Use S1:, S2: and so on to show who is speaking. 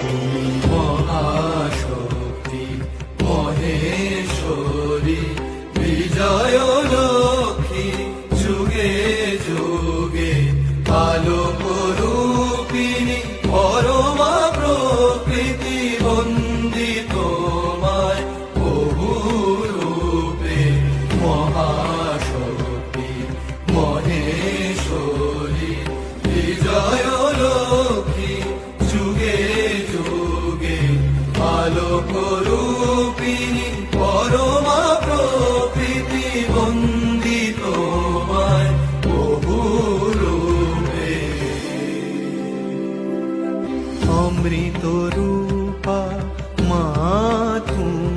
S1: তুমি মহাশক্তি মহেশ্বরী, বিজয় লক্ষ্মী, যুগে যুগে আলোক রূপিণী, পরমা প্রকৃতি বন্দি তোমায় বহু রূপে। মহাশক্তি মহেশ্বরী, বিজয় লক্ষ্মী, যুগে যুগে আলোক রূপিণী, পরমা প্রকৃতি বন্দি তোমায় বহু রূপে। অমৃত রূপা মা তুমি